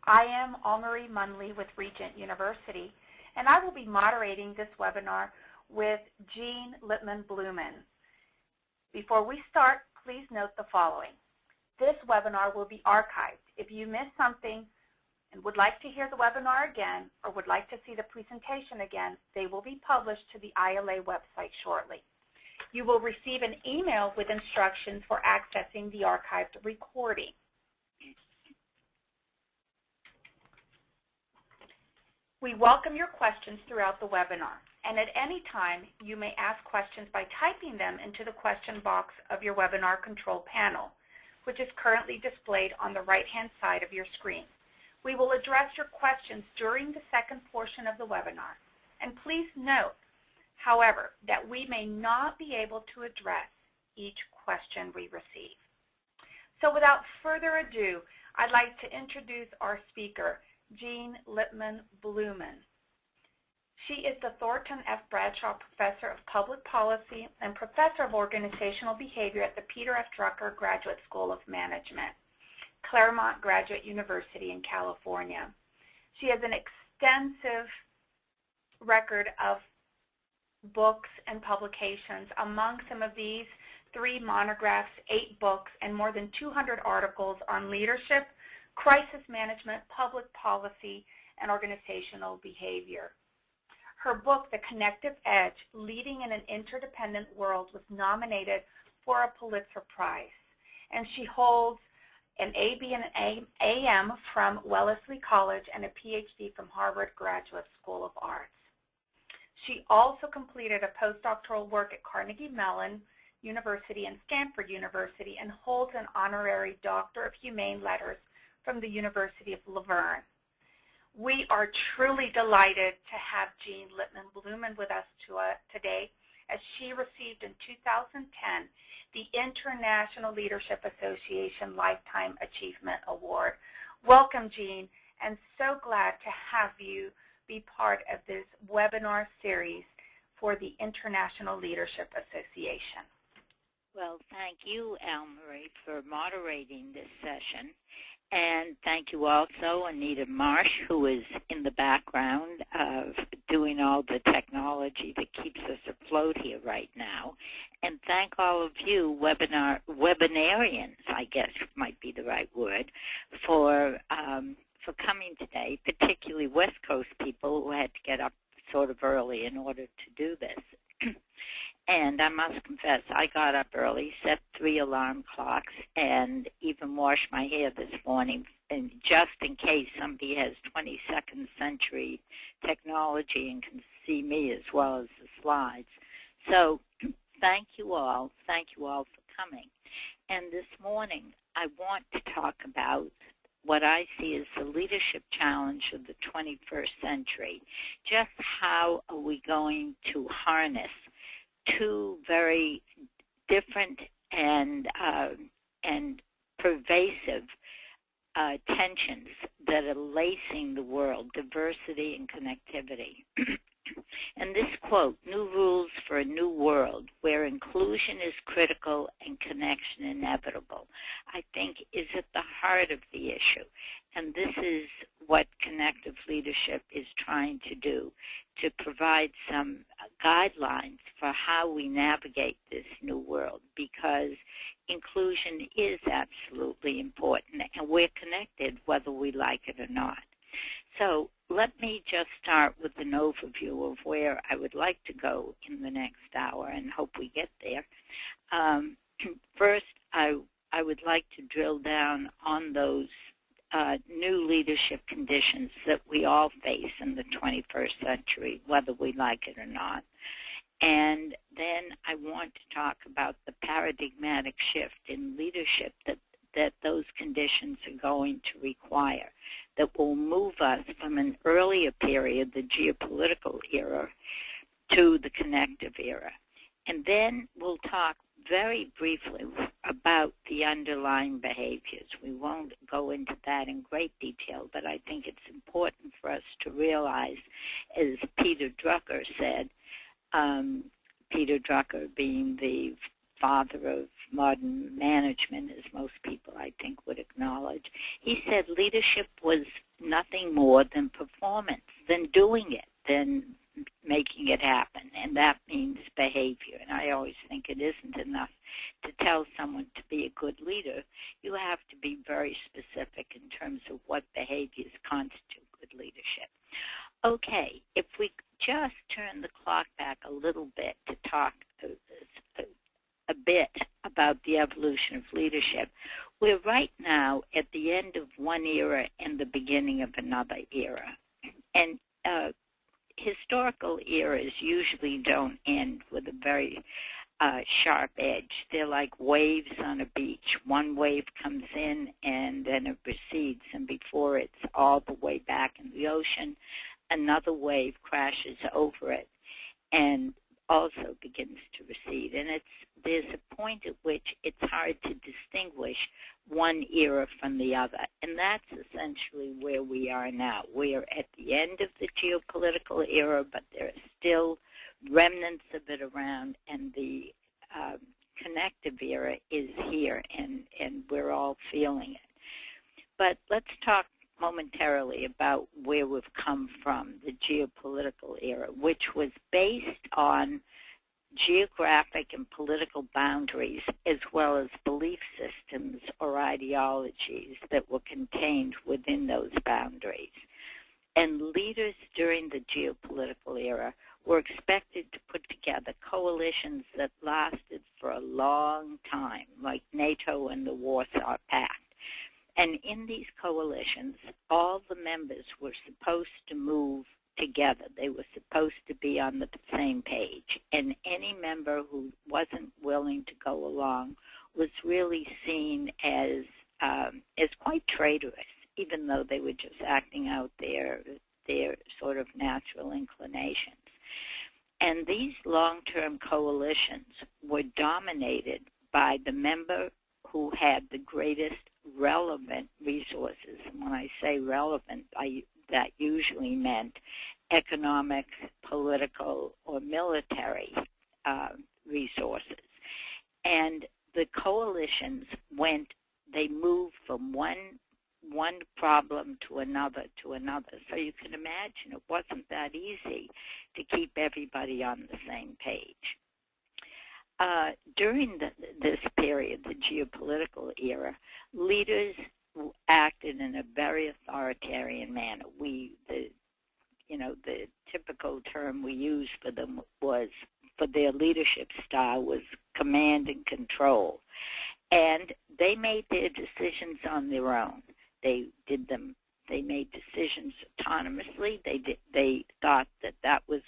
I am Anne-Marie Munley with Regent University, and I will be moderating this webinar with Jean Lipman-Blumen. Before we start, please note the following. This webinar will be archived. If you missed something and would like to hear the webinar again or would like to see the presentation again, they will be published to the ILA website shortly. You will receive an email with instructions for accessing the archived recording. We welcome your questions throughout the webinar, and at any time you may ask questions by typing them into the question box of your webinar control panel, which is currently displayed on the right-hand side of your screen. We will address your questions during the second portion of the webinar, and please note, however, that we may not be able to address each question we receive. So without further ado, I'd like to introduce our speaker, Jean Lipman-Blumen. She is the Thornton F. Bradshaw Professor of Public Policy and Professor of Organizational Behavior at the Peter F. Drucker Graduate School of Management, Claremont Graduate University in California. She has an extensive record of books and publications. Among some of these, 3 monographs, 8 books, and more than 200 articles on leadership, crisis management, public policy, and organizational behavior. Her book, The Connective Edge, Leading in an Interdependent World, was nominated for a Pulitzer Prize. And she holds an AB and an AM from Wellesley College and a PhD from Harvard Graduate School of Arts. She also completed a postdoctoral work at Carnegie Mellon University and Stanford University and holds an honorary Doctor of Humane Letters from the University of Laverne. We are truly delighted to have Jean Lipman-Blumen with us today, as she received in 2010 the International Leadership Association Lifetime Achievement Award. Welcome, Jean, and so glad to have you be part of this webinar series for the International Leadership Association. Well, thank you, Anne-Marie, for moderating this session. And thank you also, Anita Marsh, who is in the background of doing all the technology that keeps us afloat here right now. And thank all of you, webinarians, I guess might be the right word, for coming today, particularly West Coast people who had to get up sort of early in order to do this. And I must confess, I got up early, set 3 alarm clocks, and even washed my hair this morning, and just in case somebody has 22nd century technology and can see me as well as the slides. So thank you all for coming. And this morning, I want to talk about what I see as the leadership challenge of the 21st century. Just how are we going to harness 2 very different and pervasive tensions that are lacing the world, diversity and connectivity. And this quote, "New rules for a new world where inclusion is critical and connection inevitable," I think is at the heart of the issue. And this is what Connective Leadership is trying to do, to provide some guidelines for how we navigate this new world, because inclusion is absolutely important, and we're connected whether we like it or not. So let me just start with an overview of where I would like to go in the next hour, and hope we get there. First, I would like to drill down on those new leadership conditions that we all face in the 21st century, whether we like it or not. And then I want to talk about the paradigmatic shift in leadership that those conditions are going to require, that will move us from an earlier period, the geopolitical era, to the connective era. And then we'll talk very briefly about the underlying behaviors. We won't go into that in great detail, but I think it's important for us to realize, as Peter Drucker said, Peter Drucker being the father of modern management, as most people, I think, would acknowledge. He said leadership was nothing more than performance, than doing it, than making it happen, and that means behavior. And I always think it isn't enough to tell someone to be a good leader. You have to be very specific in terms of what behaviors constitute good leadership. Okay, if we just turn the clock back a little bit to talk a bit about the evolution of leadership, we're right now at the end of one era and the beginning of another era. And historical eras usually don't end with a very sharp edge. They're like waves on a beach. One wave comes in and then it recedes, and before it's all the way back in the ocean, another wave crashes over it and also begins to recede. And there's a point at which it's hard to distinguish one era from the other. And that's essentially where we are now. We are at the end of the geopolitical era, but there are still remnants of it around, and the connective era is here, and we're all feeling it. But let's talk momentarily about where we've come from, the geopolitical era, which was based on geographic and political boundaries as well as belief systems or ideologies that were contained within those boundaries. And leaders during the geopolitical era were expected to put together coalitions that lasted for a long time, like NATO and the Warsaw Pact. And in these coalitions, all the members were supposed to move together. They were supposed to be on the same page. And any member who wasn't willing to go along was really seen as quite traitorous, even though they were just acting out their sort of natural inclinations. And these long-term coalitions were dominated by the member who had the greatest relevant resources. And when I say relevant, that usually meant economic, political, or military resources. And the coalitions they moved from one problem to another. So you can imagine it wasn't that easy to keep everybody on the same page. During this period, the geopolitical era, leaders acted in a very authoritarian manner. The typical term we used for them for their leadership style was command and control. And they made their decisions on their own. They made decisions autonomously. They thought that was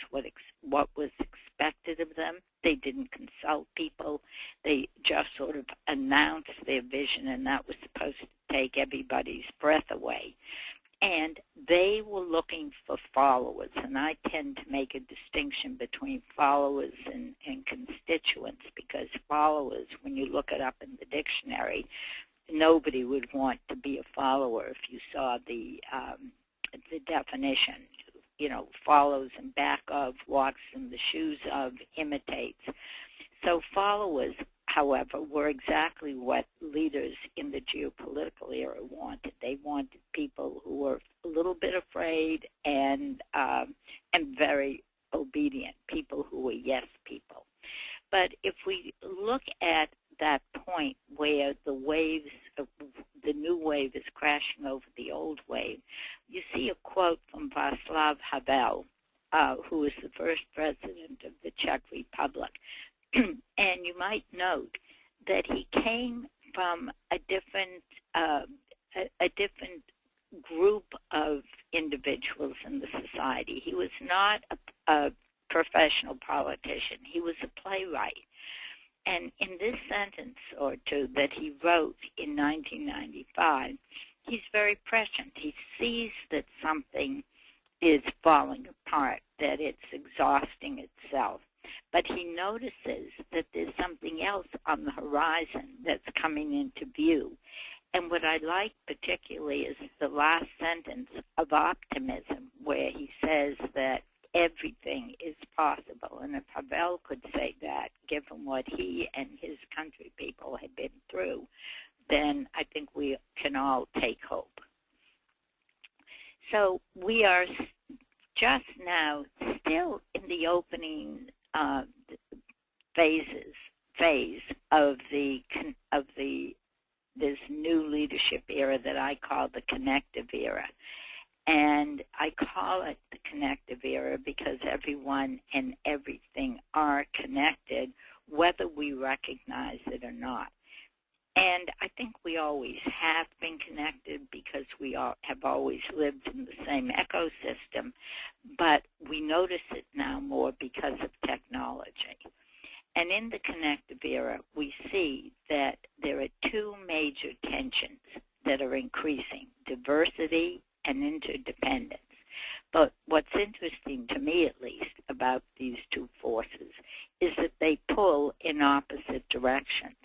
what was expected of them. They didn't consult people. They just sort of announced their vision, and that was supposed to take everybody's breath away. And they were looking for followers, and I tend to make a distinction between followers and constituents, because followers, when you look it up in the dictionary, nobody would want to be a follower if you saw the definition. Follows in back of, walks in the shoes of, imitates. So followers, however, were exactly what leaders in the geopolitical era wanted. They wanted people who were a little bit afraid and very obedient, people who were yes people. But if we look at that point where the new wave is crashing over the old wave, you see a quote from Václav Havel, who was the first president of the Czech Republic. And you might note that he came from a different group of individuals in the society. He was not a professional politician. He was a playwright. And in this sentence or two that he wrote in 1995, he's very prescient. He sees that something is falling apart, that it's exhausting itself. But he notices that there's something else on the horizon that's coming into view. And what I like particularly is the last sentence of optimism, where he says that everything is possible. And if Havel could say that, given what he and his country people had been through, then I think we can all take hope. So we are just now still in the opening phase of this new leadership era that I call the Connective Era. And I call it the Connective Era because everyone and everything are connected, whether we recognize it or not. And I think we always have been connected because we all have always lived in the same ecosystem, but we notice it now more because of technology. And in the Connective Era, we see that there are two major tensions that are increasing, diversity and interdependence. But what's interesting to me, at least, about these two forces is that they pull in opposite directions.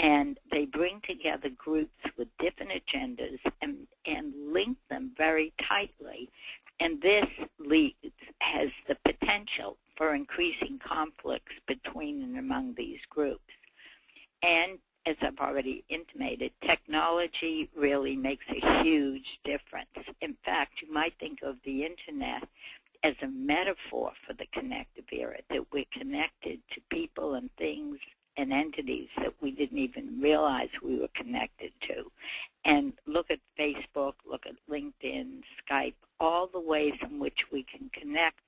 And they bring together groups with different agendas and link them very tightly. And this has the potential for increasing conflicts between and among these groups. And as I've already intimated, technology really makes a huge difference. In fact, you might think of the Internet as a metaphor for the Connective Era, that we're connected to people and things and entities that we didn't even realize we were connected to. And look at Facebook, look at LinkedIn, Skype, all the ways in which we can connect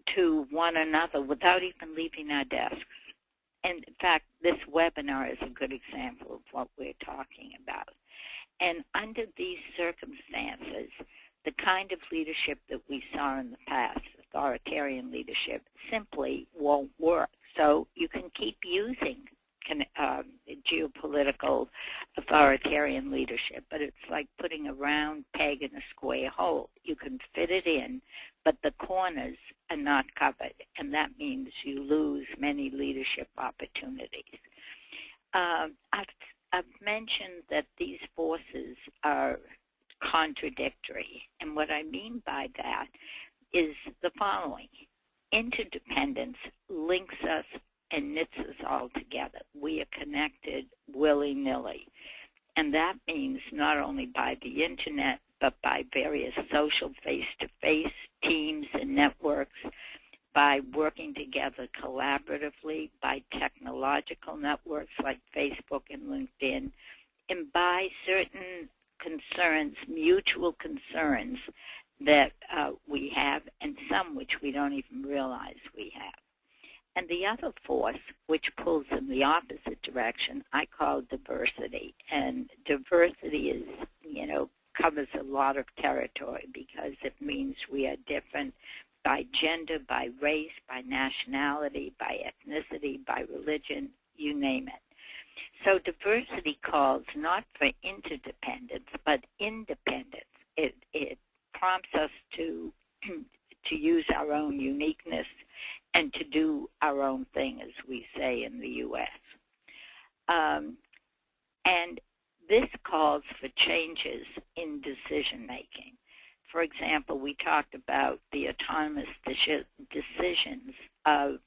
to one another without even leaving our desks. And in fact, this webinar is a good example of what we're talking about. And under these circumstances, the kind of leadership that we saw in the past, authoritarian leadership, simply won't work. So you can keep using geopolitical authoritarian leadership, but it's like putting a round peg in a square hole. You can fit it in, but the corners are not covered, and that means you lose many leadership opportunities. I've mentioned that these forces are contradictory, and what I mean by that is the following. Interdependence links us and knits us all together. We are connected willy-nilly. And that means not only by the Internet, but by various social face-to-face teams and networks, by working together collaboratively, by technological networks like Facebook and LinkedIn, and by certain concerns, mutual concerns that we have, and some which we don't even realize we have. And the other force, which pulls in the opposite direction, I call diversity. And diversity is, covers a lot of territory because it means we are different by gender, by race, by nationality, by ethnicity, by religion, you name it. So diversity calls not for interdependence, but independence. It prompts us to use our own uniqueness and to do our own thing, as we say in the U.S. And this calls for changes in decision-making. For example, we talked about the autonomous decisions of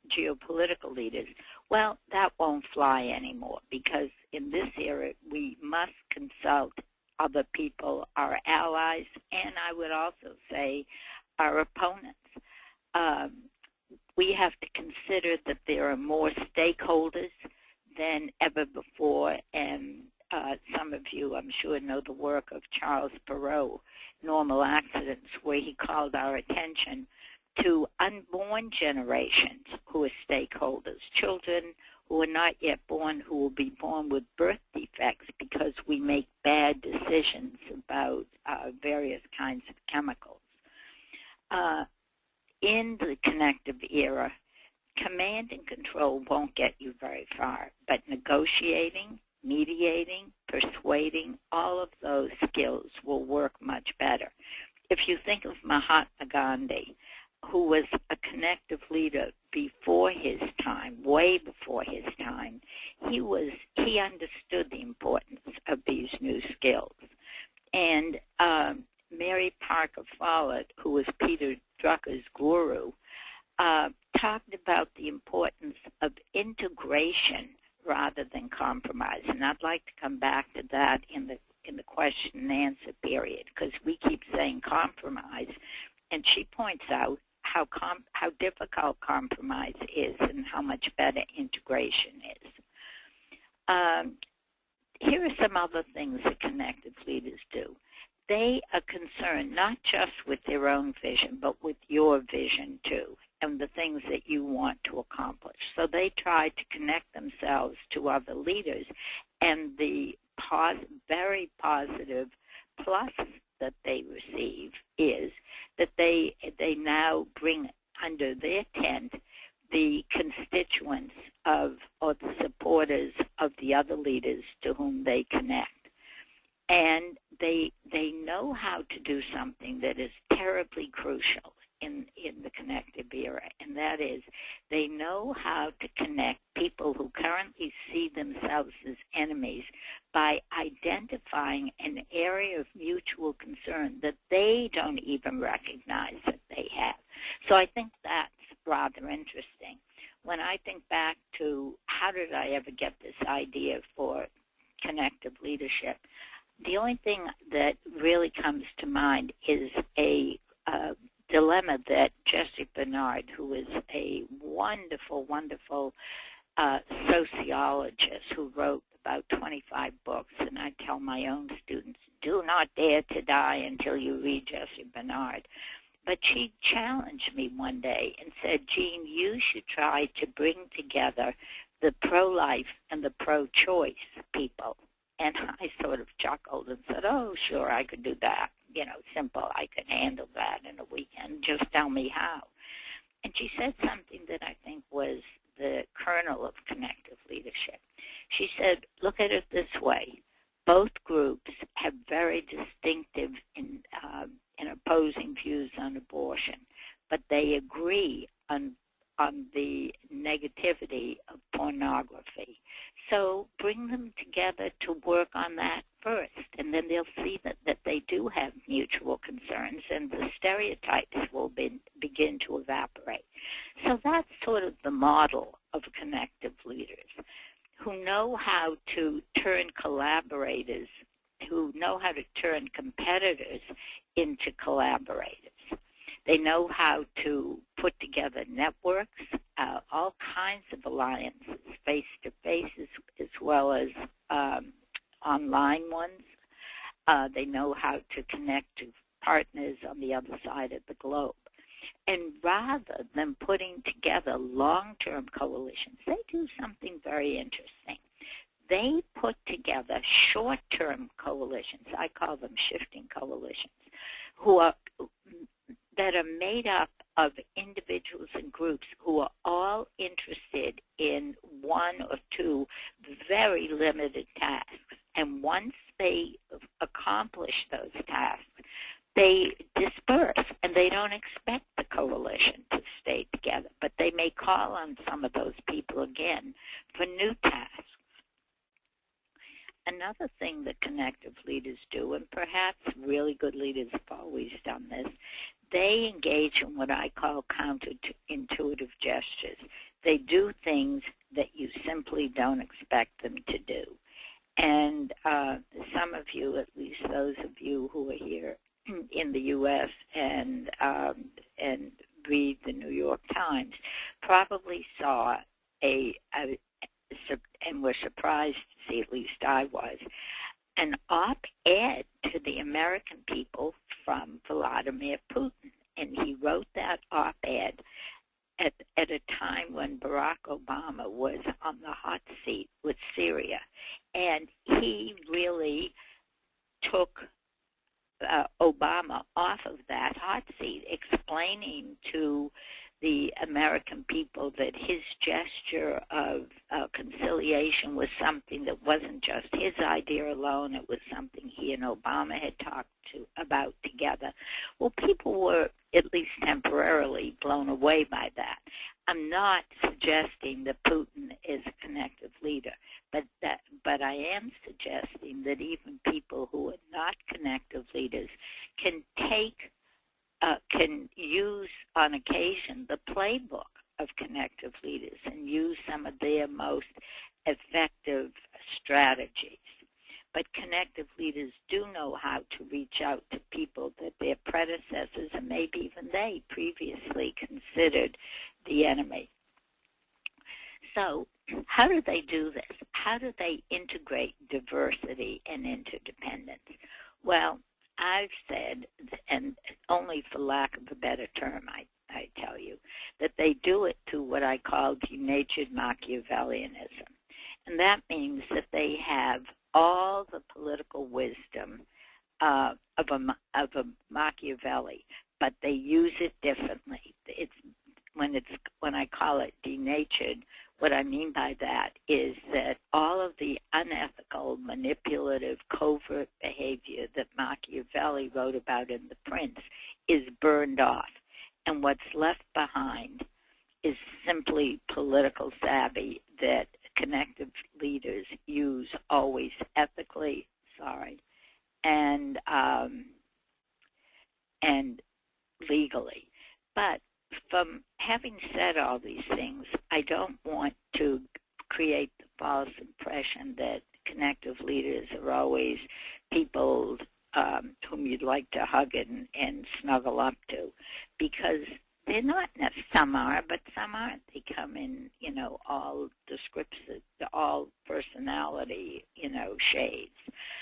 geopolitical leaders. Well, that won't fly anymore because in this era we must consult other people, our allies, and I would also say our opponents. We have to consider that there are more stakeholders than ever before, and some of you, I'm sure, know the work of Charles Perrow, Normal Accidents, where he called our attention to unborn generations who are stakeholders, children who are not yet born, who will be born with birth defects because we make bad decisions about various kinds of chemicals. In the Connective Era, command and control won't get you very far, but negotiating, mediating, persuading, all of those skills will work much better. If you think of Mahatma Gandhi, who was a connective leader before his time, way before his time, he understood the importance of these new skills. And Mary Parker Follett, who was Peter Drucker's guru, talked about the importance of integration rather than compromise. And I'd like to come back to that in the question and answer period, because we keep saying compromise, and she points out how difficult compromise is and how much better integration is. Here are some other things that connective leaders do. They are concerned not just with their own vision, but with your vision too, and the things that you want to accomplish. So they try to connect themselves to other leaders, and the very positive plus that they receive is that they now bring under their tent the constituents of, or the supporters of the other leaders to whom they connect. And they know how to do something that is terribly crucial in the connective era, and that is they know how to connect people who currently see themselves as enemies by identifying an area of mutual concern that they don't even recognize that they have. So I think that's rather interesting. When I think back to how did I ever get this idea for connective leadership, the only thing that really comes to mind is a dilemma that Jesse Bernard, who is a wonderful, wonderful sociologist who wrote about 25 books, and I tell my own students, do not dare to die until you read Jesse Bernard. But she challenged me one day and said, Jean, you should try to bring together the pro-life and the pro-choice people. And I sort of chuckled and said, oh, sure, I could do that. You know, simple, I could handle that in a weekend. Just tell me how. And she said something that I think was the kernel of connective leadership. She said, look at it this way. Both groups have very distinctive and opposing views on abortion, but they agree on the negativity of pornography. So bring them together to work on that first, and then they'll see that they do have mutual concerns, and the stereotypes will begin to evaporate. So that's sort of the model of connective leaders who know how to turn collaborators, who know how to turn competitors into collaborators. They know how to put together networks, all kinds of alliances, face-to-face as well as online ones. They know how to connect to partners on the other side of the globe. And rather than putting together long-term coalitions, they do something very interesting. They put together short-term coalitions. I call them shifting coalitions, that are made up of individuals and groups who are all interested in one or two very limited tasks. And once they accomplish those tasks, they disperse, and they don't expect the coalition to stay together, but they may call on some of those people again for new tasks. Another thing that connective leaders do, and perhaps really good leaders have always done this, they engage in what I call counterintuitive gestures. They do things that you simply don't expect them to do. And some of you, at least those of you who are here in the U.S. and read the New York Times, probably saw and were surprised to see, at least I was, an op-ed to the American people from Vladimir Putin. And he wrote that op-ed at a time when Barack Obama was on the hot seat with Syria. And he really took Obama off of that hot seat, explaining to the American people that his gesture of conciliation was something that wasn't just his idea alone. It was something he and Obama had talked about together. Well, people were at least temporarily blown away by that. I'm not suggesting that Putin is a connective leader, but I am suggesting that even people who are not connective leaders, can use on occasion the playbook of connective leaders and use some of their most effective strategies. But connective leaders do know how to reach out to people that their predecessors and maybe even they previously considered the enemy. So how do they do this? How do they integrate diversity and interdependence? Well, I've said, and only for lack of a better term, I tell you, that they do it through what I call denatured Machiavellianism. And that means that they have all the political wisdom of a Machiavelli, but they use it differently. When I call it denatured, what I mean by that is that all of the unethical, manipulative, covert behavior that Machiavelli wrote about in The Prince is burned off. And what's left behind is simply political savvy that connective leaders use always ethically, and legally. But from having said all these things, I don't want to create the false impression that connective leaders are always people whom you'd like to hug and snuggle up to, because they're not. Some are, but some aren't. They come in, all descriptive, all personality, shades.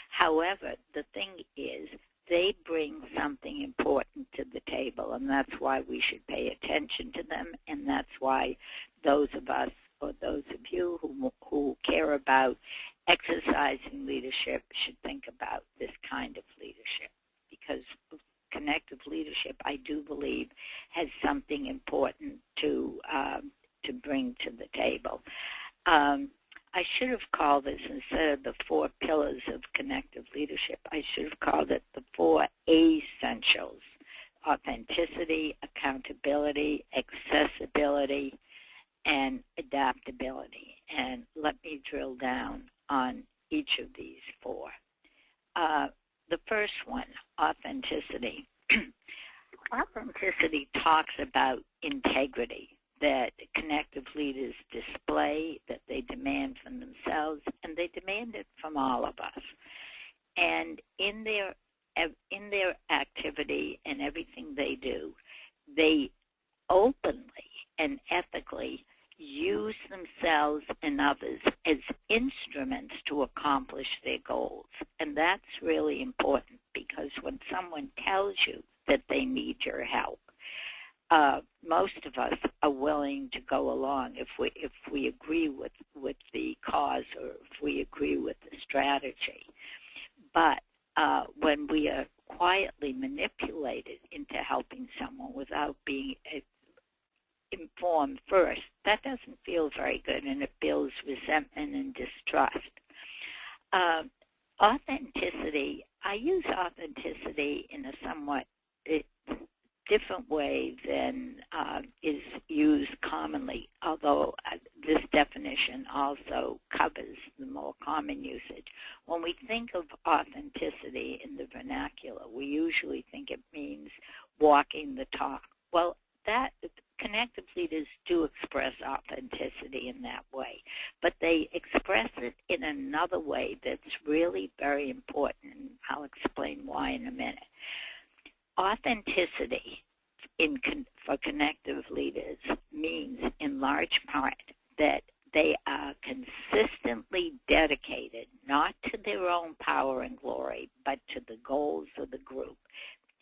However, the thing is, they bring something important to the table, and that's why we should pay attention to them, and that's why those of us, or those of you who care about exercising leadership should think about this kind of leadership, because connective leadership, I do believe, has something important to bring to the table. I should have called this, instead of the 4 pillars of connective leadership, I should have called it the 4 essentials: authenticity, accountability, accessibility, and adaptability. And let me drill down on each of these 4. The first one, authenticity. Authenticity talks about integrity that connective leaders display, that they demand from themselves, and they demand it from all of us. And in their activity and everything they do, they openly and ethically use themselves and others as instruments to accomplish their goals. And that's really important, because when someone tells you that they need your help, most of us are willing to go along if we agree with the cause, or if we agree with the strategy. But when we are quietly manipulated into helping someone without being informed first, that doesn't feel very good, and it builds resentment and distrust. Authenticity, I use authenticity in a somewhat different way than is used commonly, although this definition also covers the more common usage. When we think of authenticity in the vernacular, we usually think it means walking the talk. Well, that connective leaders do express authenticity in that way, but they express it in another way that's really very important, and I'll explain why in a minute. Authenticity for connective leaders means, in large part, that they are consistently dedicated not to their own power and glory, but to the goals of the group.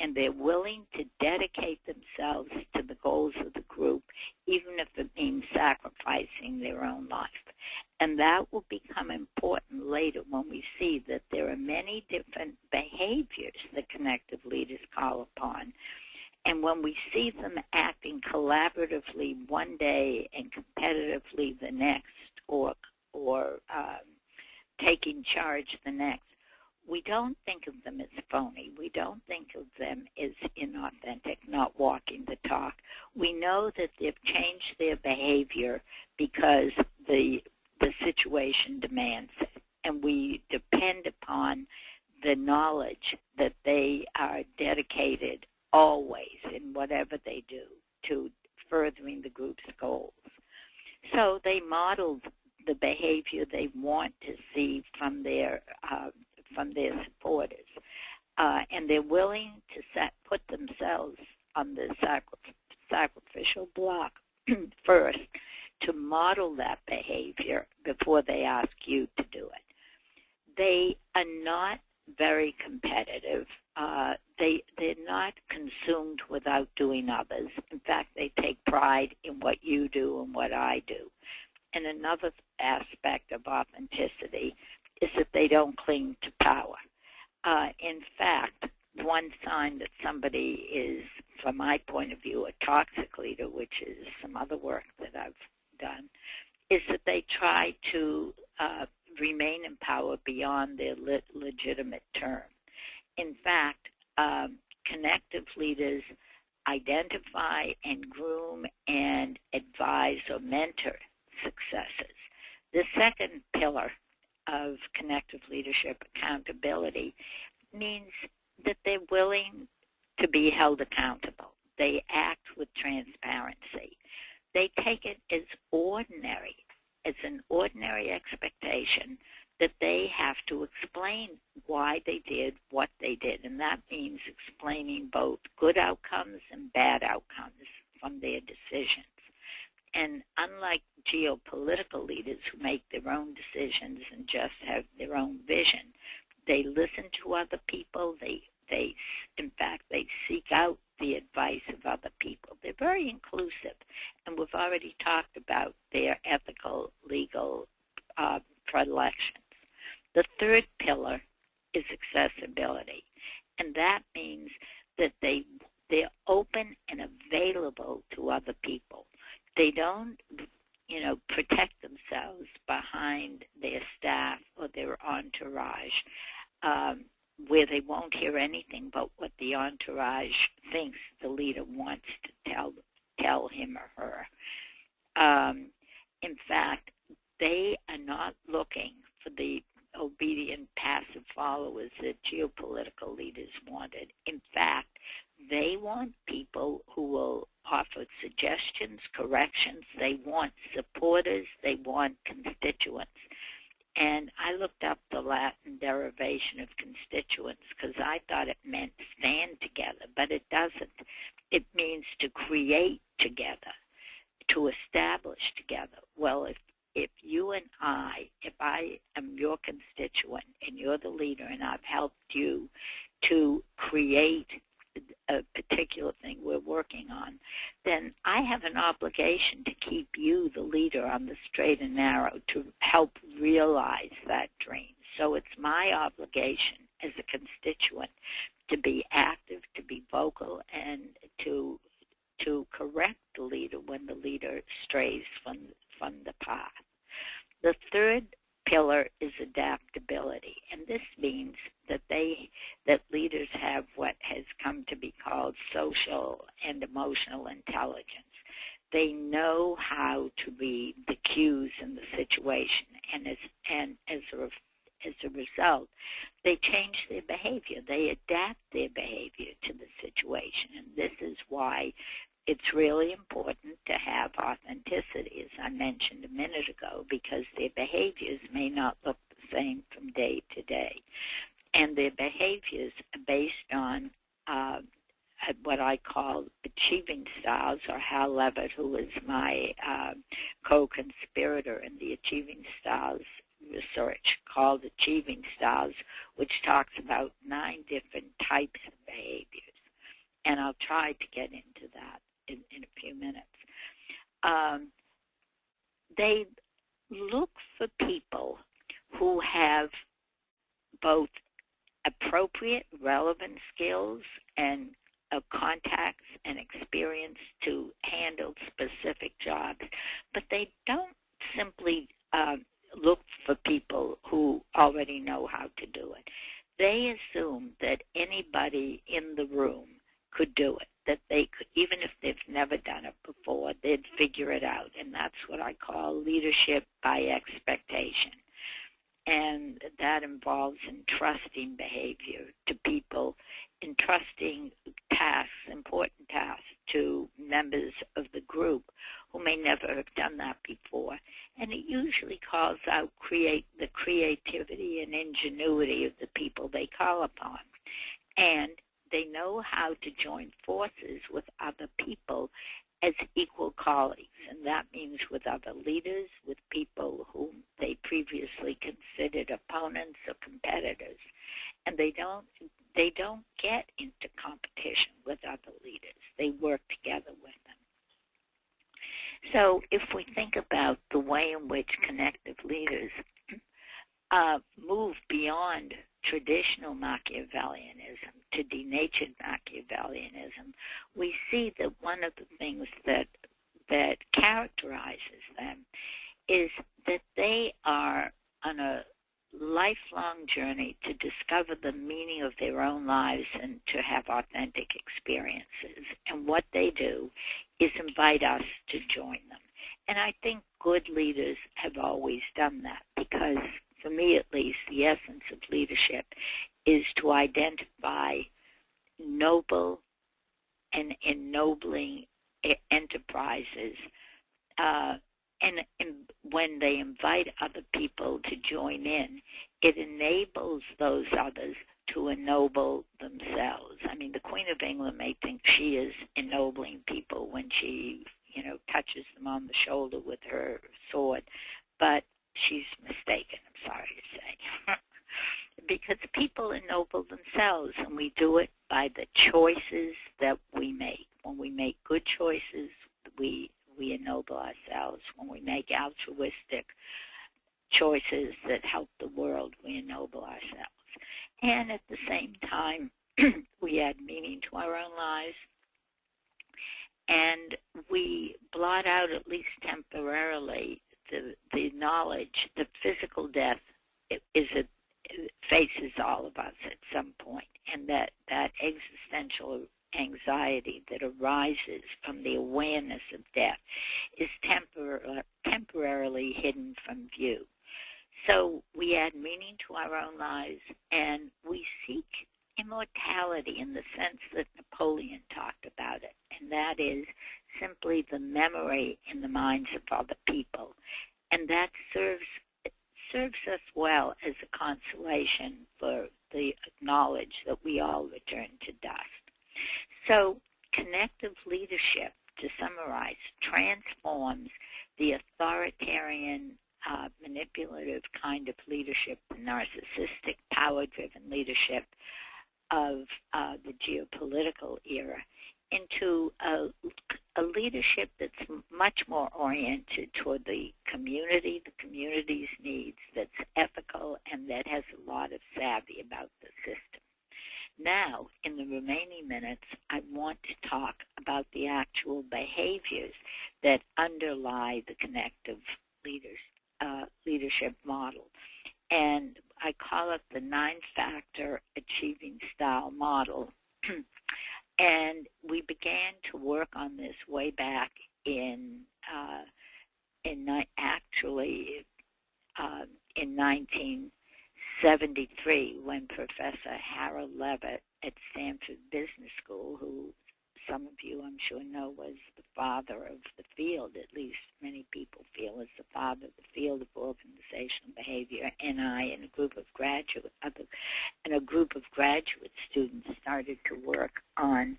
And they're willing to dedicate themselves to the goals of the group, even if it means sacrificing their own life. And that will become important later when we see that there are many different behaviors that connective leaders call upon. And when we see them acting collaboratively one day and competitively the next, or taking charge the next, we don't think of them as phony. We don't think of them as inauthentic, not walking the talk. We know that they've changed their behavior because the situation demands it. And we depend upon the knowledge that they are dedicated always in whatever they do to furthering the group's goals. So they modeled the behavior they want to see from their supporters, and they're willing to put themselves on the sacrificial block first to model that behavior before they ask you to do it. They are not very competitive. They're not consumed without doing others. In fact, they take pride in what you do and what I do. And another aspect of authenticity is that they don't cling to power. In fact, one sign that somebody is, from my point of view, a toxic leader, which is some other work that I've done, is that they try to remain in power beyond their legitimate term. In fact, connective leaders identify and groom and advise or mentor successes. The second pillar of connective leadership, accountability, means that they're willing to be held accountable. They act with transparency. They take it as ordinary, as an ordinary expectation that they have to explain why they did what they did. And that means explaining both good outcomes and bad outcomes from their decisions. And unlike geopolitical leaders who make their own decisions and just have their own vision, they listen to other people. In fact, they seek out the advice of other people. They're very inclusive, and we've already talked about their ethical, legal predilections. The third pillar is accessibility, and that means that they're open and available to other people. They don't, protect themselves behind their staff or their entourage, where they won't hear anything but what the entourage thinks the leader wants to tell him or her. In fact, they are not looking for the obedient, passive followers that geopolitical leaders wanted. In fact, they want people who will offer suggestions, corrections. They want supporters. They want constituents. And I looked up the Latin derivation of constituents because I thought it meant stand together, but it doesn't. It means to create together, to establish together. Well, if you and if I am your constituent and you're the leader and I've helped you to create a particular thing we're working on, then I have an obligation to keep you, the leader, on the straight and narrow to help realize that dream. So it's my obligation as a constituent to be active, to be vocal, and to correct the leader when the leader strays from the path. The third pillar is adaptability, and this means that leaders have what has come to be called social and emotional intelligence. They know how to read the cues in the situation, and as a result, they change their behavior. They adapt their behavior to the situation, and this is why it's really important to have authenticity, as I mentioned a minute ago, because their behaviors may not look the same from day to day. And their behaviors are based on what I call achieving styles, or Hal Levitt, who is my co-conspirator in the Achieving Styles research, called Achieving Styles, which talks about 9 different types of behaviors. And I'll try to get into that in a few minutes. They look for people who have both appropriate, relevant skills and contacts and experience to handle specific jobs, but they don't simply look for people who already know how to do it. They assume that anybody in the room could do it, that they could, even if they've never done it before, they'd figure it out. And that's what I call leadership by expectation. And that involves entrusting behavior to people, entrusting tasks, important tasks, to members of the group who may never have done that before. And it usually calls out the creativity and ingenuity of the people they call upon. And they know how to join forces with other people as equal colleagues, and that means with other leaders, with people whom they previously considered opponents or competitors. And they don't get into competition with other leaders. They work together with them. So if we think about the way in which connective leaders move beyond traditional Machiavellianism to denatured Machiavellianism, we see that one of the things that characterizes them is that they are on a lifelong journey to discover the meaning of their own lives and to have authentic experiences. And what they do is invite us to join them. And I think good leaders have always done that, because for me at least, the essence of leadership is to identify noble and ennobling enterprises, and when they invite other people to join in, it enables those others to ennoble themselves. I mean, the Queen of England may think she is ennobling people when she, touches them on the shoulder with her sword, but she's mistaken, I'm sorry to say. Because people ennoble themselves, and we do it by the choices that we make. When we make good choices, we ennoble ourselves. When we make altruistic choices that help the world, we ennoble ourselves. And at the same time, we add meaning to our own lives, and we blot out, at least temporarily, the knowledge that physical death faces all of us at some point, and that existential anxiety that arises from the awareness of death is temporarily hidden from view. So we add meaning to our own lives, and we seek immortality in the sense that Napoleon talked about it, and that is simply the memory in the minds of other people. And that serves us well as a consolation for the knowledge that we all return to dust. So connective leadership, to summarize, transforms the authoritarian, manipulative kind of leadership, the narcissistic, power-driven leadership of the geopolitical era, into a leadership that's much more oriented toward the community's needs, that's ethical, and that has a lot of savvy about the system. Now, in the remaining minutes, I want to talk about the actual behaviors that underlie the connective leadership model. And I call it the 9-factor achieving style model. And we began to work on this way back in 1973, when Professor Harold Levitt at Stanford Business School, who some of you I'm sure know was the father of the field, at least many people feel is the father of the field of organizational behavior, and I and a group of graduate students started to work on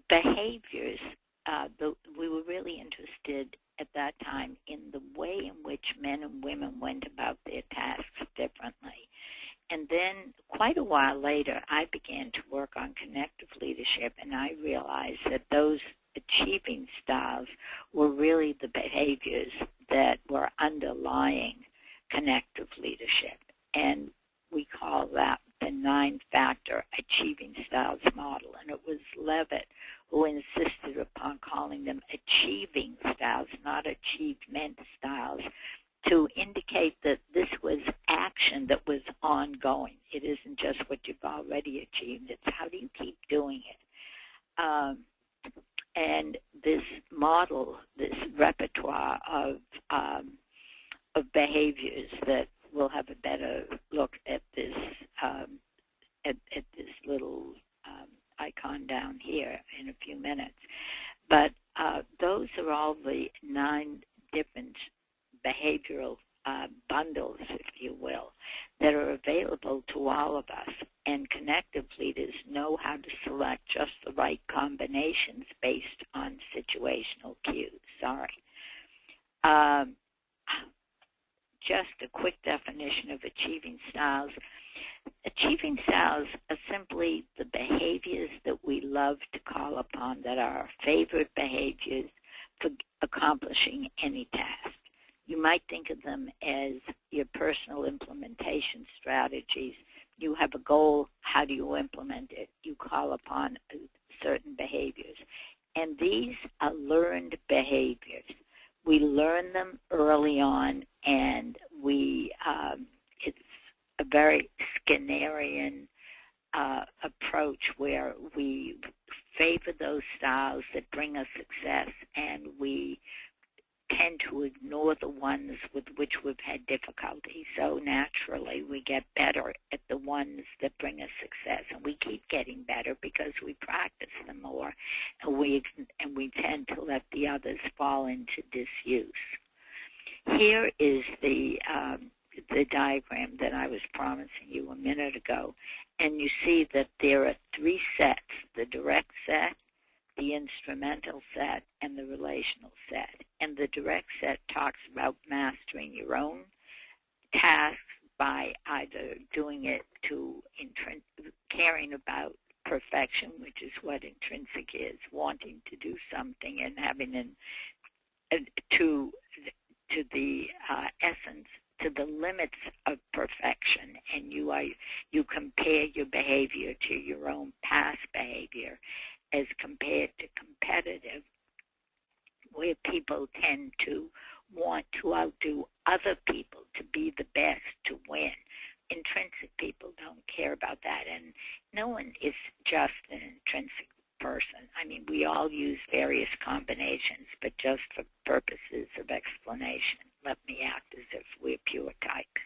behaviors. We were really interested at that time in the way in which men and women went about their tasks differently. And then quite a while later, I began to work on connective leadership, and I realized that those achieving styles were really the behaviors that were underlying connective leadership. And we call that the 9-factor achieving styles model. And it was Levitt who insisted upon calling them achieving styles, not achievement styles, to indicate that this was action that was ongoing. It isn't just what you've already achieved. It's how do you keep doing it. And this model, this repertoire of of behaviors that we'll have a better look at this at this little icon down here in a few minutes. But those are all the 9 different behavioral bundles, if you will, that are available to all of us. And connective leaders know how to select just the right combinations based on situational cues. Just a quick definition of achieving styles. Achieving styles are simply the behaviors that we love to call upon, that are our favorite behaviors for accomplishing any task. You might think of them as your personal implementation strategies. You have a goal. How do you implement it? You call upon certain behaviors. And these are learned behaviors. We learn them early on, and it's a very Skinnerian approach where we favor those styles that bring us success, and we tend to ignore the ones with which we've had difficulty. So naturally, we get better at the ones that bring us success, and we keep getting better because we practice them more, and we tend to let the others fall into disuse. Here is the diagram that I was promising you a minute ago, and you see that there are 3 sets: the direct set, the instrumental set, and the relational set. And the direct set talks about mastering your own tasks by either doing it to caring about perfection, which is what intrinsic is, wanting to do something and having to the essence, to the limits of perfection, and you compare your behavior to your own past behavior as compared to competitive, where people tend to want to outdo other people, to be the best, to win. Intrinsic people don't care about that, and no one is just an intrinsic person. I mean, we all use various combinations, but just for purposes of explanation, let me act as if we're pure types.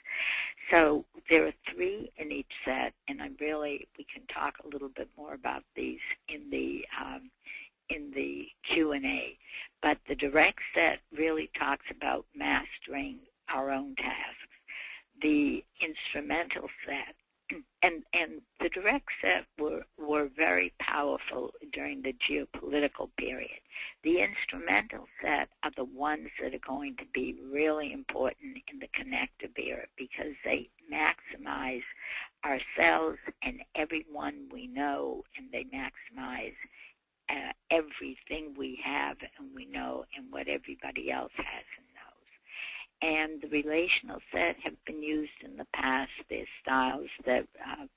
So there are 3 in each set, and we can talk a little bit more about these in the Q&A. But the direct set really talks about mastering our own tasks. The instrumental set and the direct set were very powerful during the geopolitical period. The instrumental set are the ones that are going to be really important in the connective era because they maximize ourselves and everyone we know, and they maximize everything we have and we know and what everybody else has and knows. And the relational set have been used in the past. There's styles that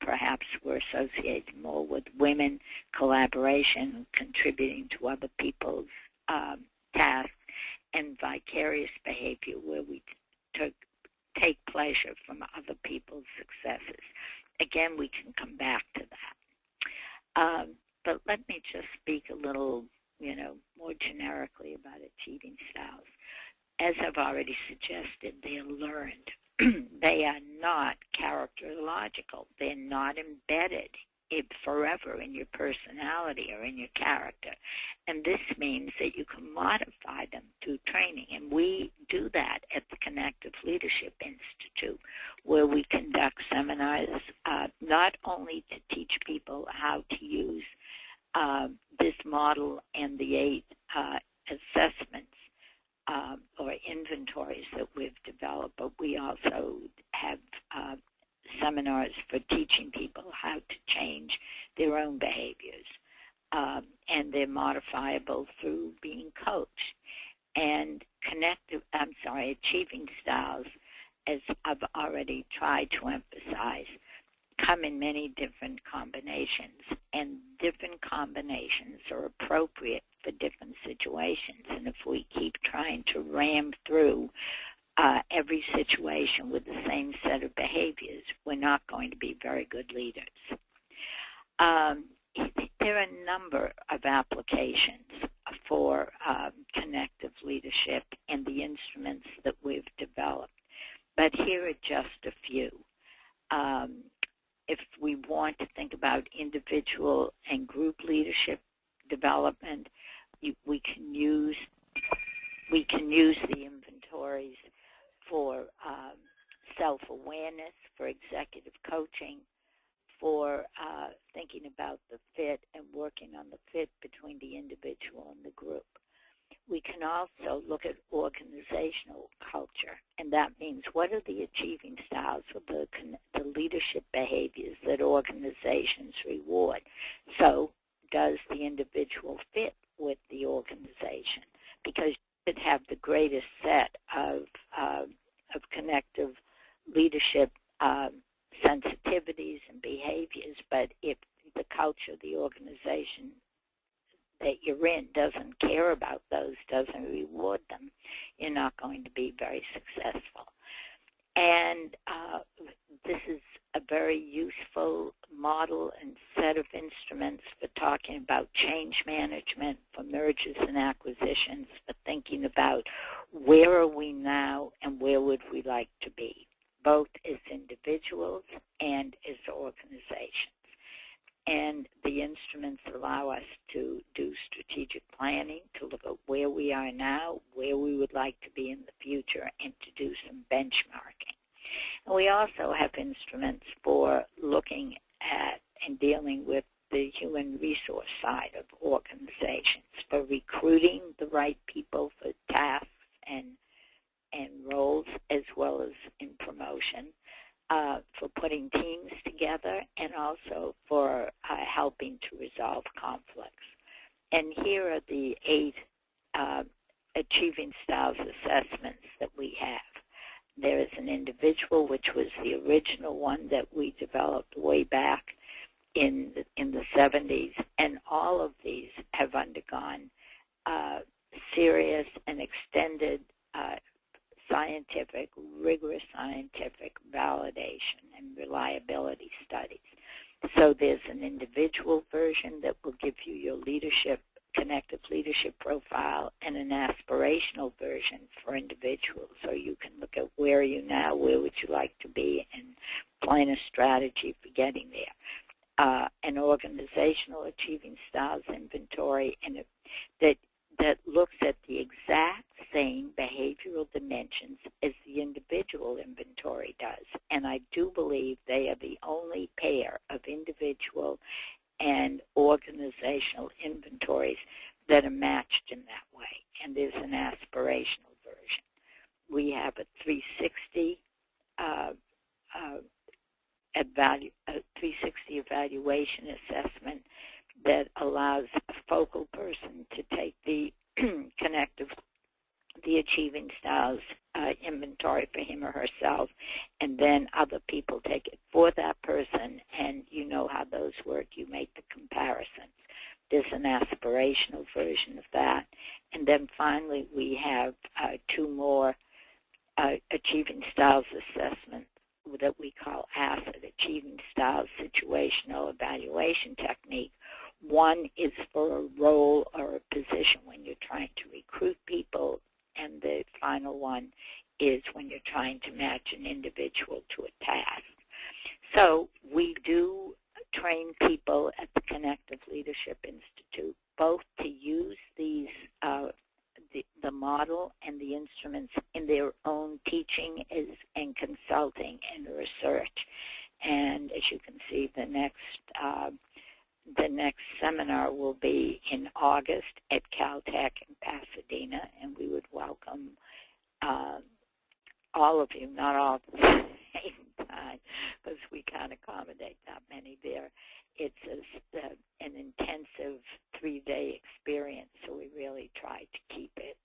perhaps were associated more with women, collaboration, contributing to other people's tasks, and vicarious behavior where we take pleasure from other people's successes. Again, we can come back to that. But let me just speak a little, more generically about achieving styles. As I've already suggested, they're learned. They are not characterological. They're not embedded forever in your personality or in your character. And this means that you can modify them through training. And we do that at the Connective Leadership Institute, where we conduct seminars not only to teach people how to use this model and the 8 assessments or inventories that we've developed, but we also have seminars for teaching people how to change their own behaviors. And they're modifiable through being coached. And achieving styles, as I've already tried to emphasize, come in many different combinations, and different combinations are appropriate for different situations. And if we keep trying to ram through every situation with the same set of behaviors, we're not going to be very good leaders. There are a number of applications for connective leadership and the instruments that we've developed. but here are just a few. If we want to think about individual and group leadership development, we can use the inventories for self-awareness, for executive coaching, for thinking about the fit and working on the fit between the individual and the group. We can also look at organizational culture, and that means what are the achieving styles of the leadership behaviors that organizations reward. So does the individual fit with the organization? Because you should have the greatest set of connective leadership sensitivities and behaviors, but if the culture of the organization that you're in doesn't care about those, doesn't reward them, you're not going to be very successful. And this is a very useful model and set of instruments for talking about change management, for mergers and acquisitions, for thinking about where are we now and where would we like to be, both as individuals and as organizations. And the instruments allow us to do strategic planning, to look at where we are now, where we would like to be in the future, and to do some benchmarking. And we also have instruments for looking at and dealing with the human resource side of organizations, for recruiting the right people for tasks and roles, as well as in promotion, for putting teams together, and also for helping to resolve conflicts. And here are the 8 achieving styles assessments that we have. There is an individual, which was the original one that we developed way back in the 70s, and all of these have undergone serious and extended rigorous scientific validation and reliability studies. So there's an individual version that will give you your connective leadership profile, and an aspirational version for individuals. So you can look at where are you now, where would you like to be, and plan a strategy for getting there. An organizational achieving styles inventory, and that looks at the exact same behavioral dimensions as the individual inventory does. And I do believe they are the only pair of individual and organizational inventories that are matched in that way. And there's an aspirational version. We have a 360 evaluation assessment that allows a focal person to take the the achieving styles inventory for him or herself, and then other people take it for that person, and you know how those work. You make the comparisons. There's an aspirational version of that. And then finally we have 2 more achieving styles assessments that we call ACID, Achieving Styles Situational Evaluation Technique. One is for a role or a position when you're trying to recruit people, and the final one is when you're trying to match an individual to a task. So we do train people at the Connective Leadership Institute both to use these the model and the instruments in their own teaching and consulting and research. And as you can see, the next seminar will be in August at Caltech in Pasadena, and we would welcome all of you, not all at the same time, because we can't accommodate that many there. It's an intensive 3-day experience, so we really try to keep it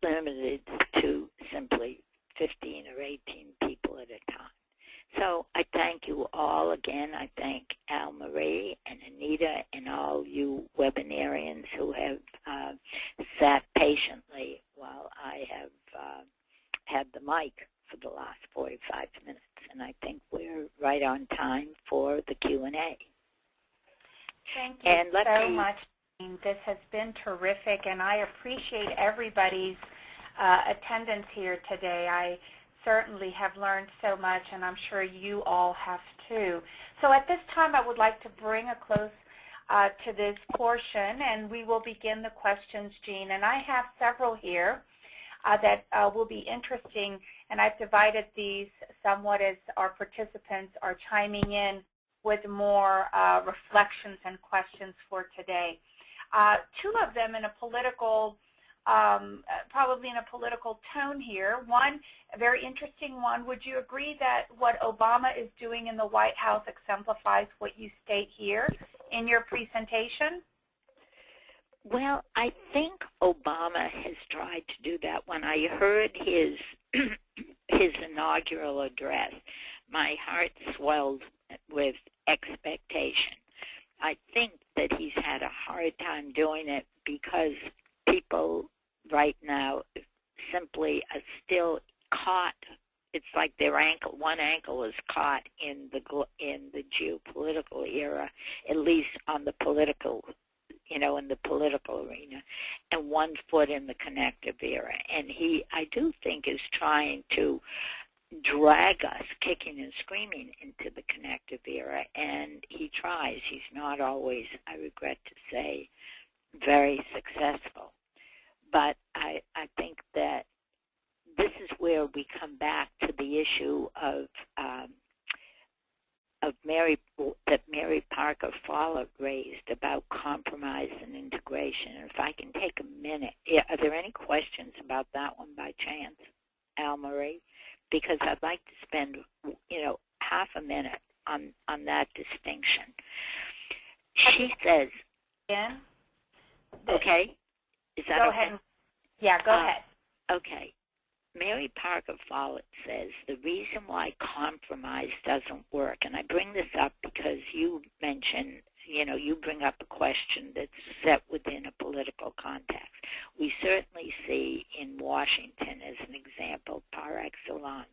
limited to simply 15 or 18 people at a time. So I thank you all again. I thank Al Marie and Anita and all you webinarians who have sat patiently while I have had the mic for the last 45 minutes. And I think we're right on time for the Q&A. Thank you so much. This has been terrific, and I appreciate everybody's attendance here today. I certainly have learned so much, and I'm sure you all have too. So at this time, I would like to bring a close to this portion, and we will begin the questions, Jean. And I have several here that will be interesting, and I've divided these somewhat as our participants are chiming in with more reflections and questions for today. Two of them in a political, probably in a political tone here. One, a very interesting one. Would you agree that what Obama is doing in the White House exemplifies what you state here in your presentation? Well, I think Obama has tried to do that. When I heard his his inaugural address, my heart swelled with expectation. I think that he's had a hard time doing it because people right now simply are still caught. It's like their ankle, one ankle is caught in the geopolitical era, at least on the political, in the political arena, and one foot in the connective era. And he, I do think, is trying to drag us kicking and screaming into the connective era, and he tries. He's not always, I regret to say, very successful. But I think that this is where we come back to the issue of Mary Parker Follett raised about compromise and integration. And if I can take a minute, are there any questions about that one by chance, Al-Marie? Because I'd like to spend, half a minute on that distinction. She says, Again? okay, is that go okay? ahead. Yeah, go ahead. Okay. Mary Parker Follett says the reason why compromise doesn't work, and I bring this up because you mentioned, you bring up a question that's set within a political context. We certainly see in Washington, as an example, par excellence,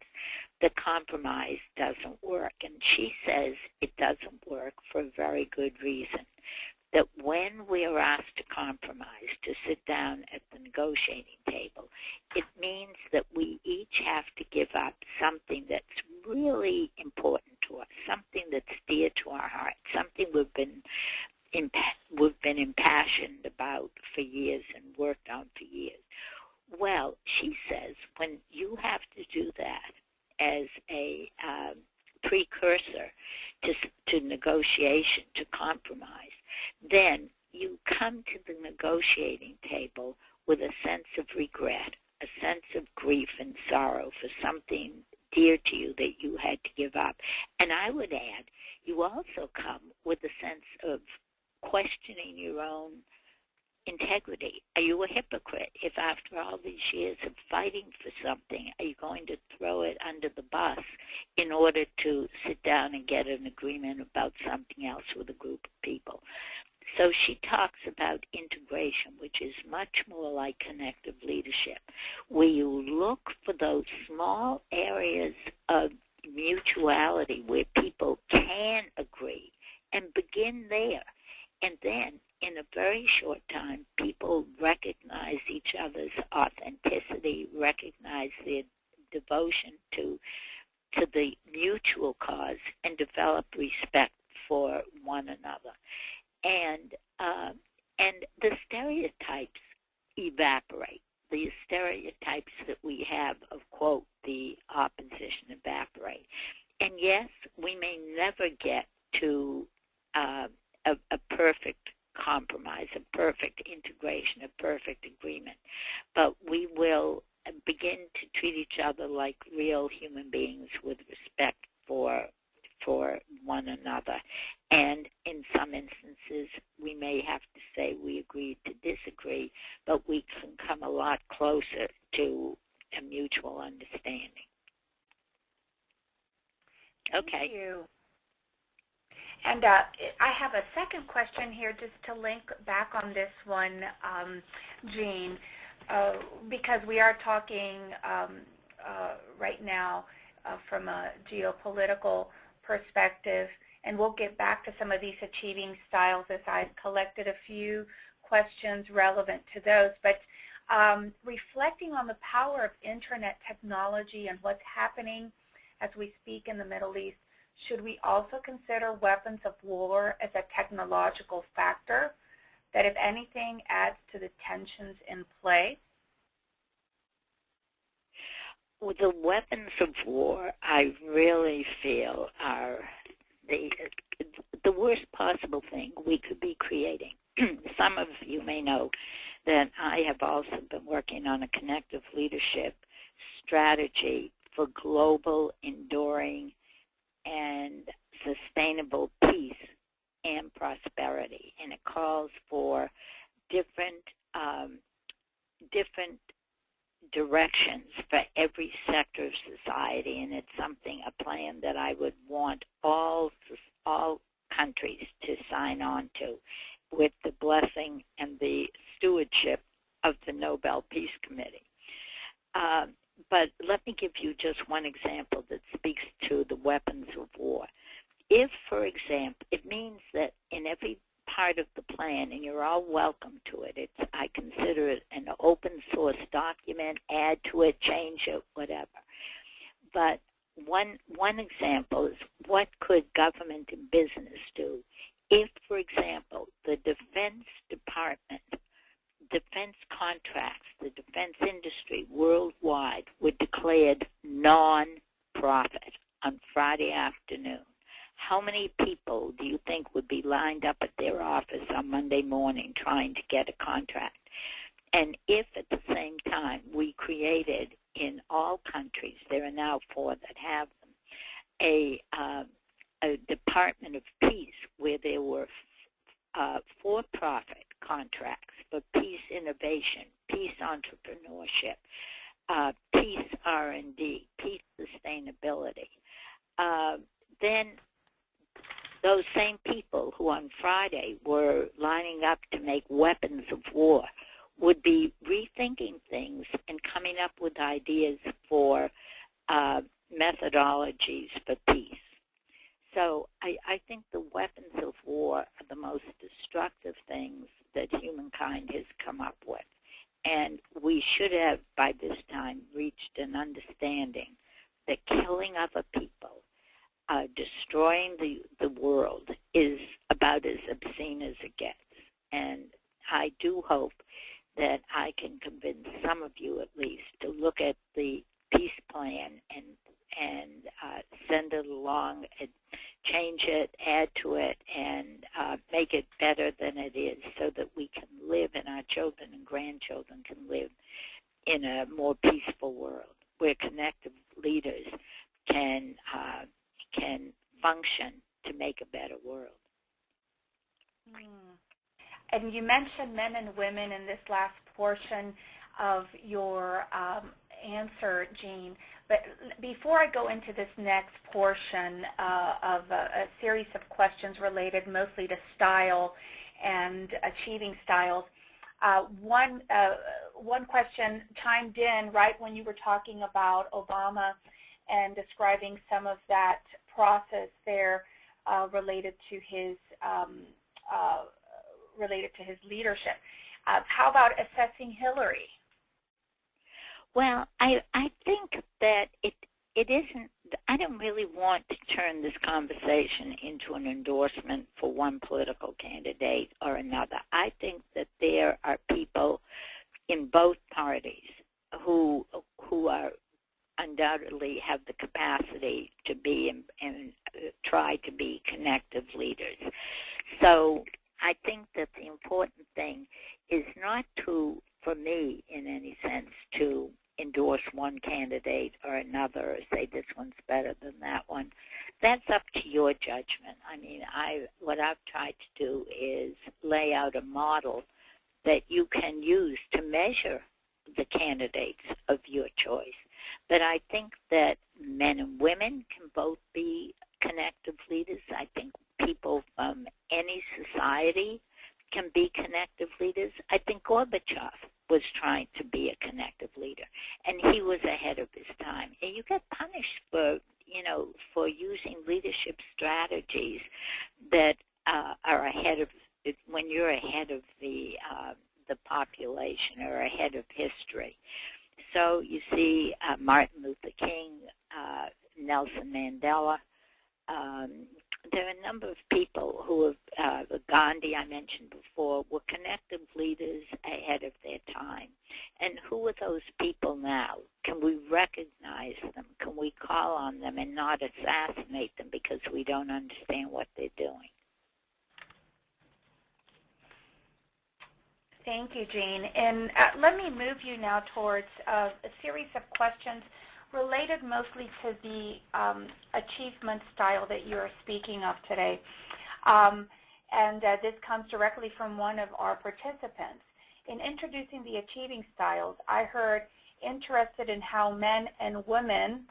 that compromise doesn't work. And she says it doesn't work for a very good reason. That when we are asked to compromise, to sit down at the negotiating table, it means that we each have to give up something that's really important to us, something that's dear to our heart, something we've been impassioned about for years and worked on for years. Well, she says when you have to do that as a precursor to negotiation, to compromise, then you come to the negotiating table with a sense of regret, a sense of grief and sorrow for something dear to you that you had to give up. And I would add, you also come with a sense of questioning your own integrity. Are you a hypocrite if after all these years of fighting for something, are you going to throw it under the bus in order to sit down and get an agreement about something else with a group of people? So she talks about integration, which is much more like connective leadership, where you look for those small areas of mutuality where people can agree and begin there. And then in a very short time, people recognize each other's authenticity, recognize their devotion to the mutual cause, and develop respect for one another. And the stereotypes evaporate. The stereotypes that we have of, quote, the opposition evaporate. And yes, we may never get to a perfect compromise, a perfect integration, a perfect agreement, but we will begin to treat each other like real human beings with respect for one another. And in some instances, we may have to say we agreed to disagree, but we can come a lot closer to a mutual understanding. Okay. Thank you. And I have a second question here just to link back on this one, Jean, because we are talking right now from a geopolitical perspective, and we'll get back to some of these achieving styles as I've collected a few questions relevant to those. But reflecting on the power of internet technology and what's happening as we speak in the Middle East, should we also consider weapons of war as a technological factor that, if anything, adds to the tensions in play? Well, the weapons of war, I really feel, are the worst possible thing we could be creating. Some of you may know that I have also been working on a connective leadership strategy for global, enduring, and sustainable peace and prosperity. And it calls for different directions for every sector of society, and it's a plan that I would want all countries to sign on to, with the blessing and the stewardship of the Nobel Peace Committee. But let me give you just one example that speaks to the weapons of war. If, for example, it means that in every part of the plan, and you're all welcome to it, I consider it an open source document, add to it, change it, whatever. But one example is, what could government and business do if, for example, the Defense Department, defense contracts, the defense industry worldwide were declared non-profit on Friday afternoon? How many people do you think would be lined up at their office on Monday morning trying to get a contract? And if at the same time we created in all countries, there are now 4 that have them, a Department of Peace where there were for-profit contracts for peace innovation, peace entrepreneurship, peace R&D, peace sustainability, then those same people who on Friday were lining up to make weapons of war would be rethinking things and coming up with ideas for methodologies for peace. So I think the weapons of war are the most destructive things that humankind has come up with. And we should have, by this time, reached an understanding that killing other people, destroying the world, is about as obscene as it gets. And I do hope that I can convince some of you, at least, to look at the peace plan and send it along and change it, add to it, and make it better than it is, so that we can live and our children and grandchildren can live in a more peaceful world where connective leaders can function to make a better world. And you mentioned men and women in this last portion of your answer, Jean. But before I go into this next portion of a series of questions related mostly to style and achieving styles, one question chimed in right when you were talking about Obama and describing some of that process there related to his leadership. How about assessing Hillary? Well, I think that it isn't, I don't really want to turn this conversation into an endorsement for one political candidate or another. I think that there are people in both parties who are undoubtedly have the capacity to be and try to be connective leaders. So I think that the important thing is not to, for me in any sense, to endorse one candidate or another or say this one's better than that one. That's up to your judgment. I mean, what I've tried to do is lay out a model that you can use to measure the candidates of your choice. But I think that men and women can both be connective leaders. I think people from any society can be connective leaders. I think Gorbachev was trying to be a connective leader, and he was ahead of his time. And you get punished for, for using leadership strategies that are ahead of, when you're ahead of the population or ahead of history. So you see Martin Luther King, Nelson Mandela. There are a number of people who have, Gandhi I mentioned before, were connective leaders ahead of their time. And who are those people now? Can we recognize them? Can we call on them and not assassinate them because we don't understand what they're doing? Thank you, Jean. And let me move you now towards a series of questions related mostly to the achievement style that you're speaking of today. This comes directly from one of our participants. In introducing the achieving styles, I heard interested in how men and women, ...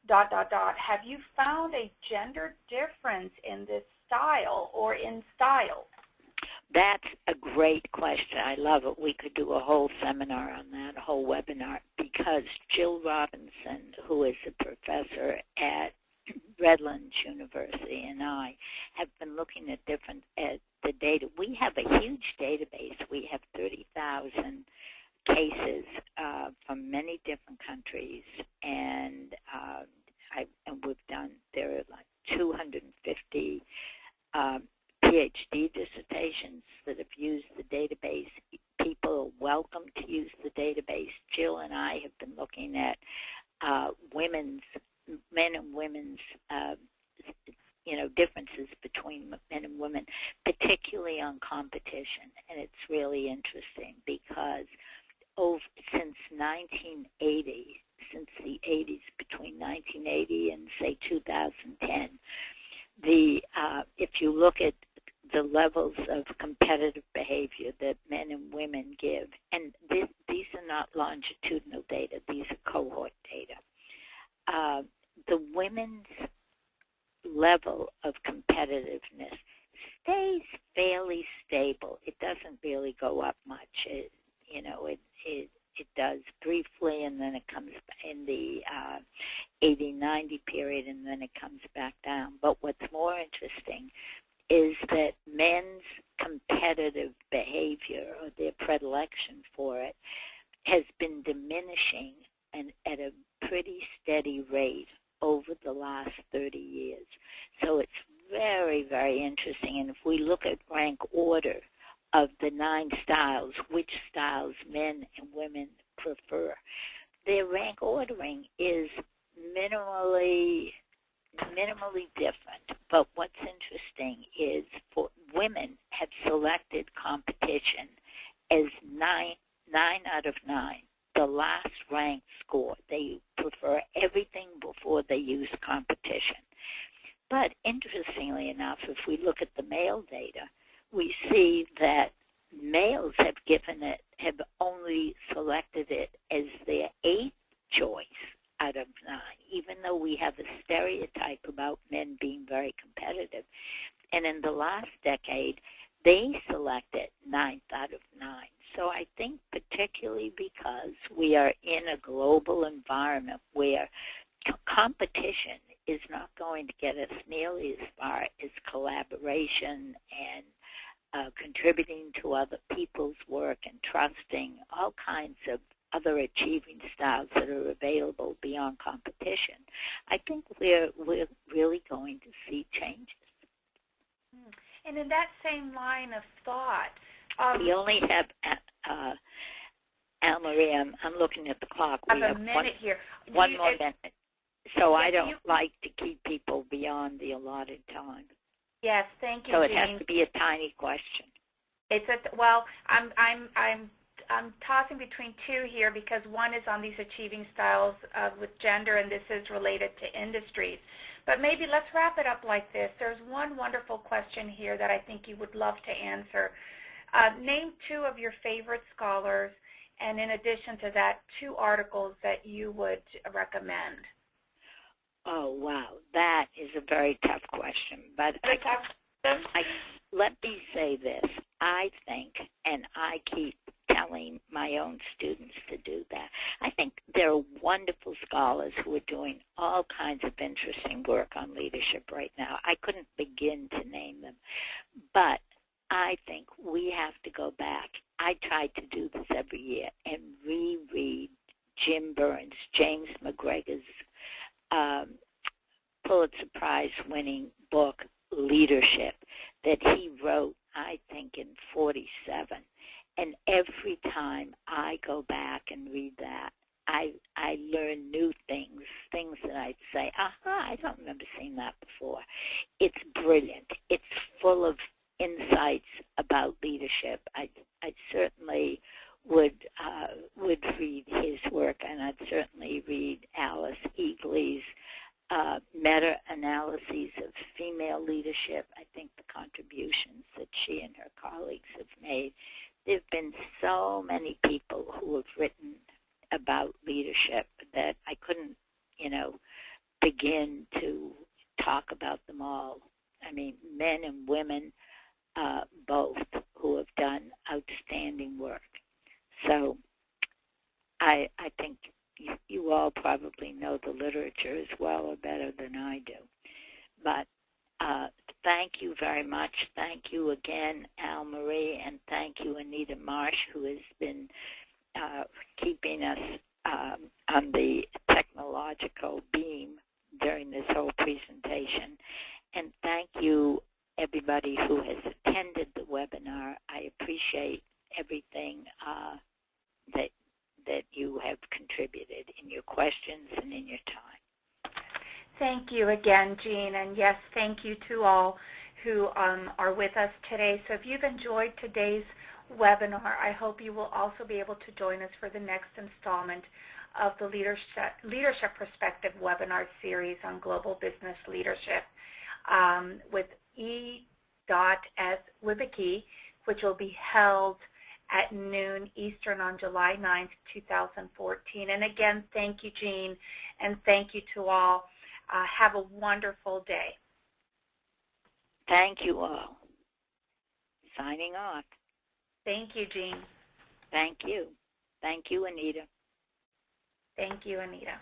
Have you found a gender difference in this style or in style? That's a great question. I love it. We could do a whole seminar on that, a whole webinar, because Jill Robinson, who is a professor at Redlands University, and I have been looking at the data. We have a huge database. We have 30,000 cases from many different countries, and we've done, there are like 250 PhD dissertations that have used the database. People are welcome to use the database. Jill and I have been looking at men and women's differences between men and women, particularly on competition. And it's really interesting because since 1980, since the 80s, between 1980 and say 2010, if you look at the levels of competitive behavior that men and women give, and these are not longitudinal data, these are cohort data. The women's level of competitiveness stays fairly stable. It doesn't really go up much. It does briefly, and then it comes in the 80-90 period, and then it comes back down. But what's more interesting is that men's competitive behavior, or their predilection for it, has been diminishing and at a pretty steady rate over the last 30 years. So it's very, very interesting. And if we look at rank order of the 9 styles, which styles men and women prefer, their rank ordering is minimally different. But what's interesting is for women have selected competition as 9 out of 9, the last ranked score. They prefer everything before they use competition. But interestingly enough, if we look at the male data, we see that males have only selected it as their 8th choice out of 9, even though we have a stereotype about men being very competitive. And in the last decade, they selected 9th out of 9. So I think particularly because we are in a global environment where competition is not going to get us nearly as far as collaboration and contributing to other people's work and trusting, all kinds of other achieving styles that are available beyond competition, I think we're really going to see changes. And in that same line of thought, we only have, Anne-Marie, I'm looking at the clock. We have a minute here. One more minute. So I don't like to keep people beyond the allotted time. Yes, thank you, So Jean. it has to be a tiny question. Well, I'm tossing between 2 here because one is on these achieving styles with gender, and this is related to industries. But maybe let's wrap it up like this. There's one wonderful question here that I think you would love to answer. Name 2 of your favorite scholars, and in addition to that, 2 articles that you would recommend. Oh, wow. That is a very tough question. But let me say this. I think, and I keep telling my own students to do that, I think there are wonderful scholars who are doing all kinds of interesting work on leadership right now. I couldn't begin to name them. But I think we have to go back. I try to do this every year and reread Jim Burns, James McGregor's Pulitzer Prize-winning book, Leadership, that he wrote, I think, in 47. And every time I go back and read that, I learn new things that I'd say, I don't remember seeing that before. It's brilliant. It's full of insights about leadership. I certainly would read his work, and I'd certainly read Alice Eagley's meta-analyses of female leadership. I think the contributions that she and her colleagues have made. There have been so many people who have written about leadership that I couldn't, begin to talk about them all. I mean, men and women, both, who have done outstanding work. So I think you all probably know the literature as well or better than I do. But thank you very much. Thank you again, Al Marie, and thank you, Anita Marsh, who has been keeping us on the technological beam during this whole presentation. And thank you, everybody who has attended the webinar. I appreciate everything that you have contributed in your questions and in your time. Thank you again, Jean, and yes, thank you to all who are with us today. So if you've enjoyed today's webinar, I hope you will also be able to join us for the next installment of the Leadership Perspective webinar series on global business leadership with E.S. Wibicki, which will be held at noon Eastern on July 9th, 2014. And again, thank you, Jean, and thank you to all. Have a wonderful day. Thank you all. Signing off. Thank you, Jean. Thank you. Thank you, Anita. Thank you, Anita.